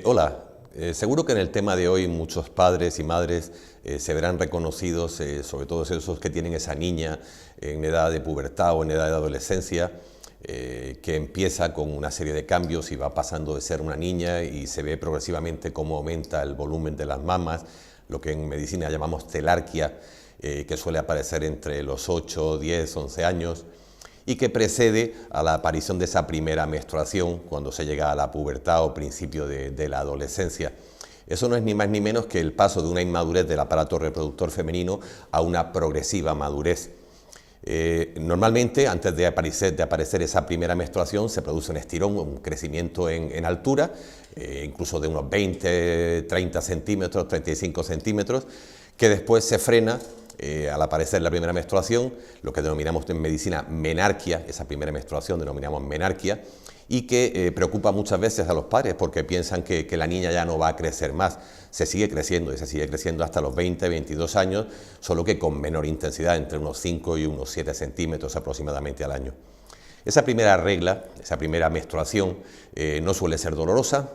Hola, seguro que en el tema de hoy muchos padres y madres se verán reconocidos, sobre todo esos que tienen esa niña en edad de pubertad o en edad de adolescencia, que empieza con una serie de cambios y va pasando de ser una niña y se ve progresivamente cómo aumenta el volumen de las mamas, lo que en medicina llamamos telarquía, que suele aparecer entre los 8, 10, 11 años, y que precede a la aparición de esa primera menstruación cuando se llega a la pubertad o principio de la adolescencia. Eso no es ni más ni menos que el paso de una inmadurez del aparato reproductor femenino a una progresiva madurez. Normalmente, antes de aparecer esa primera menstruación, se produce un estirón, un crecimiento en altura, incluso de unos 20, 30 centímetros, 35 centímetros, que después se frena al aparecer la primera menstruación, lo que denominamos en medicina menarquia, esa primera menstruación denominamos menarquia, y que preocupa muchas veces a los padres porque piensan que la niña ya no va a crecer más. Se sigue creciendo y se sigue creciendo hasta los 20, 22 años, solo que con menor intensidad, entre unos 5 y unos 7 centímetros aproximadamente al año. Esa primera regla, esa primera menstruación, no suele ser dolorosa,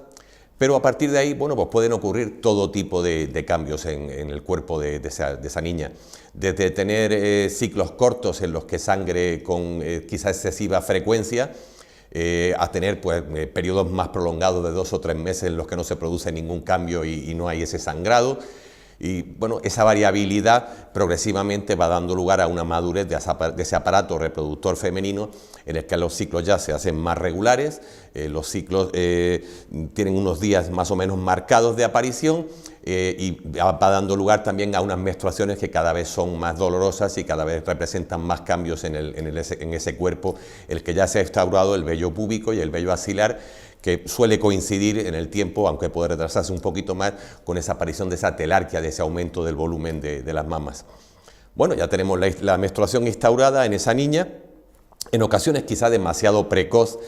pero a partir de ahí, bueno, pues pueden ocurrir todo tipo de cambios en el cuerpo de esa niña. Desde tener ciclos cortos en los que sangre con quizá excesiva frecuencia, a tener pues, periodos más prolongados de 2 o 3 meses en los que no se produce ningún cambio y no hay ese sangrado. Y bueno, esa variabilidad progresivamente va dando lugar a una madurez de ese aparato reproductor femenino en el que los ciclos ya se hacen más regulares, los ciclos tienen unos días más o menos marcados de aparición y va dando lugar también a unas menstruaciones que cada vez son más dolorosas y cada vez representan más cambios en ese cuerpo, el que ya se ha instaurado el vello púbico y el vello axilar, que suele coincidir en el tiempo, aunque puede retrasarse un poquito más, con esa aparición de esa telarquia, de ese aumento del volumen de las mamas. Bueno, ya tenemos la menstruación instaurada en esa niña. En ocasiones quizá demasiado precoz,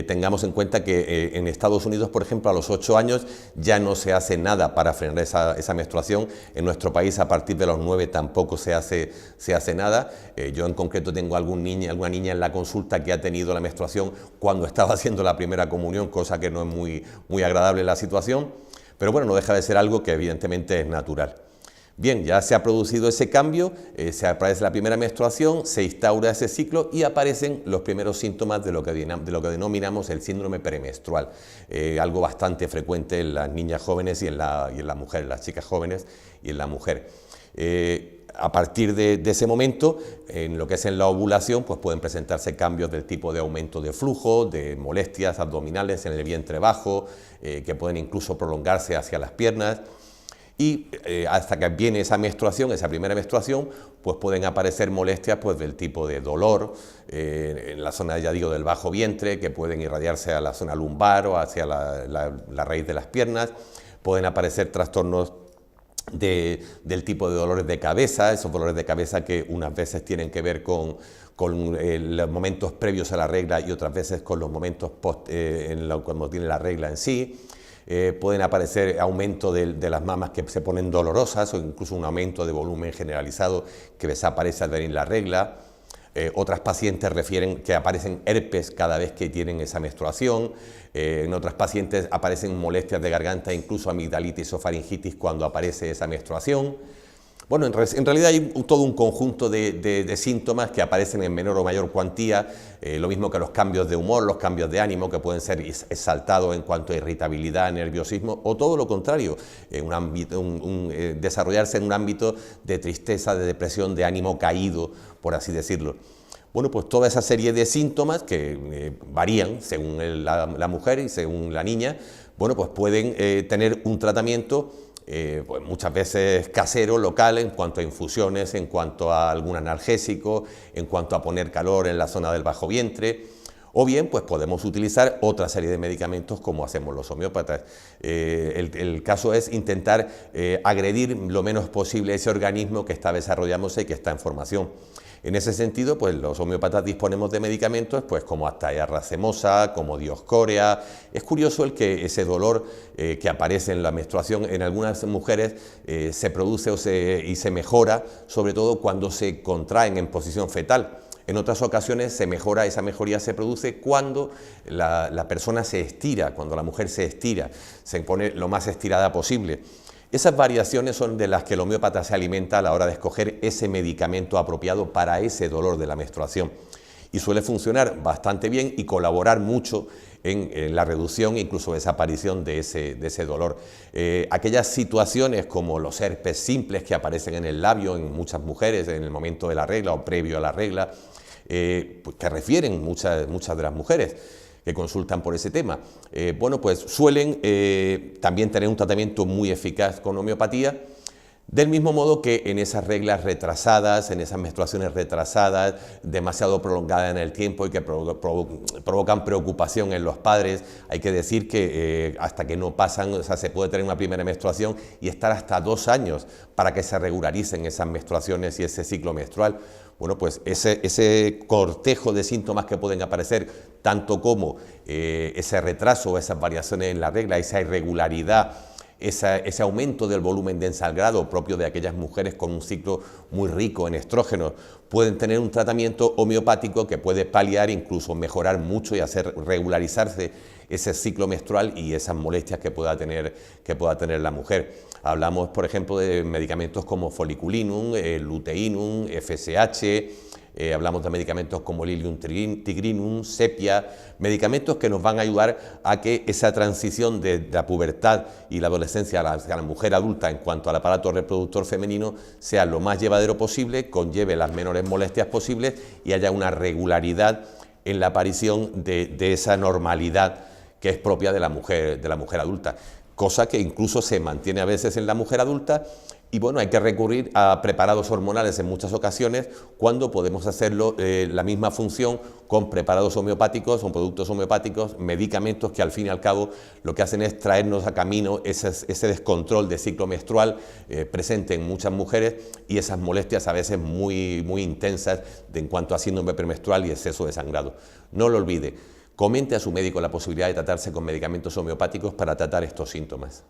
tengamos en cuenta que en Estados Unidos, por ejemplo, a los 8 años ya no se hace nada para frenar esa menstruación. En nuestro país a partir de los 9 tampoco se hace nada. Yo en concreto tengo alguna niña en la consulta que ha tenido la menstruación cuando estaba haciendo la primera comunión, cosa que no es muy agradable la situación, pero bueno, no deja de ser algo que evidentemente es natural. Bien, ya se ha producido ese cambio, se aparece la primera menstruación, se instaura ese ciclo y aparecen los primeros síntomas de lo que denominamos el síndrome premenstrual, algo bastante frecuente en las niñas jóvenes y en la mujer, en las chicas jóvenes y en la mujer. A partir de ese momento, en lo que es en la ovulación, pues pueden presentarse cambios del tipo de aumento de flujo, de molestias abdominales en el vientre bajo, que pueden incluso prolongarse hacia las piernas. Y hasta que viene esa menstruación, esa primera menstruación, pues pueden aparecer molestias pues, del tipo de dolor en la zona, ya digo, del bajo vientre, que pueden irradiarse a la zona lumbar o hacia la raíz de las piernas. Pueden aparecer trastornos del tipo de dolores de cabeza, esos dolores de cabeza que unas veces tienen que ver con los momentos previos a la regla y otras veces con los momentos cuando tiene la regla en sí. Pueden aparecer aumento de las mamas que se ponen dolorosas o incluso un aumento de volumen generalizado que desaparece al venir la regla. Otras pacientes refieren que aparecen herpes cada vez que tienen esa menstruación. En otras pacientes aparecen molestias de garganta, incluso amigdalitis o faringitis cuando aparece esa menstruación. Bueno, en realidad hay todo un conjunto de síntomas que aparecen en menor o mayor cuantía, lo mismo que los cambios de humor, los cambios de ánimo, que pueden ser exaltados en cuanto a irritabilidad, nerviosismo, o todo lo contrario, desarrollarse en un ámbito de tristeza, de depresión, de ánimo caído, por así decirlo. Bueno, pues toda esa serie de síntomas que varían según la mujer y según la niña, bueno, pues pueden tener un tratamiento pues muchas veces casero, local, en cuanto a infusiones, en cuanto a algún analgésico, en cuanto a poner calor en la zona del bajo vientre, o bien pues podemos utilizar otra serie de medicamentos como hacemos los homeópatas. El caso es intentar agredir lo menos posible ese organismo que está desarrollándose y que está en formación. En ese sentido, pues los homeópatas disponemos de medicamentos pues como Actaea racemosa, como Dioscorea. Es curioso el que ese dolor que aparece en la menstruación en algunas mujeres se produce y se mejora, sobre todo cuando se contraen en posición fetal. En otras ocasiones esa mejoría se produce cuando la persona se estira, cuando la mujer se estira, se pone lo más estirada posible. Esas variaciones son de las que el homeópata se alimenta a la hora de escoger ese medicamento apropiado para ese dolor de la menstruación. Y suele funcionar bastante bien y colaborar mucho en la reducción e incluso desaparición de ese dolor. Aquellas situaciones como los herpes simples que aparecen en el labio en muchas mujeres en el momento de la regla o previo a la regla, pues que refieren muchas de las mujeres que consultan por ese tema, bueno, pues suelen también tener un tratamiento muy eficaz con homeopatía, del mismo modo que en esas reglas retrasadas, en esas menstruaciones retrasadas, demasiado prolongadas en el tiempo y que provocan preocupación en los padres. Hay que decir que hasta que no pasan, o sea, se puede tener una primera menstruación y estar hasta 2 años para que se regularicen esas menstruaciones y ese ciclo menstrual. Bueno, pues ese cortejo de síntomas que pueden aparecer, tanto como ese retraso o esas variaciones en la regla, esa irregularidad, ese aumento del volumen de ensangrado propio de aquellas mujeres con un ciclo muy rico en estrógenos, pueden tener un tratamiento homeopático que puede paliar, incluso mejorar mucho y hacer regularizarse ese ciclo menstrual y esas molestias que pueda tener la mujer. Hablamos, por ejemplo, de medicamentos como foliculinum, luteinum, FSH, hablamos de medicamentos como Lilium tigrinum, sepia, medicamentos que nos van a ayudar a que esa transición de la pubertad y la adolescencia a la mujer adulta en cuanto al aparato reproductor femenino sea lo más llevadero posible, conlleve las menores molestias posibles y haya una regularidad en la aparición de esa normalidad que es propia de la mujer adulta, cosa que incluso se mantiene a veces en la mujer adulta. Y bueno, hay que recurrir a preparados hormonales en muchas ocasiones cuando podemos hacerlo la misma función con preparados homeopáticos, con productos homeopáticos, medicamentos que al fin y al cabo lo que hacen es traernos a camino ese descontrol de ciclo menstrual presente en muchas mujeres y esas molestias a veces muy intensas en cuanto a síndrome premenstrual y exceso de sangrado. No lo olvide, comente a su médico la posibilidad de tratarse con medicamentos homeopáticos para tratar estos síntomas.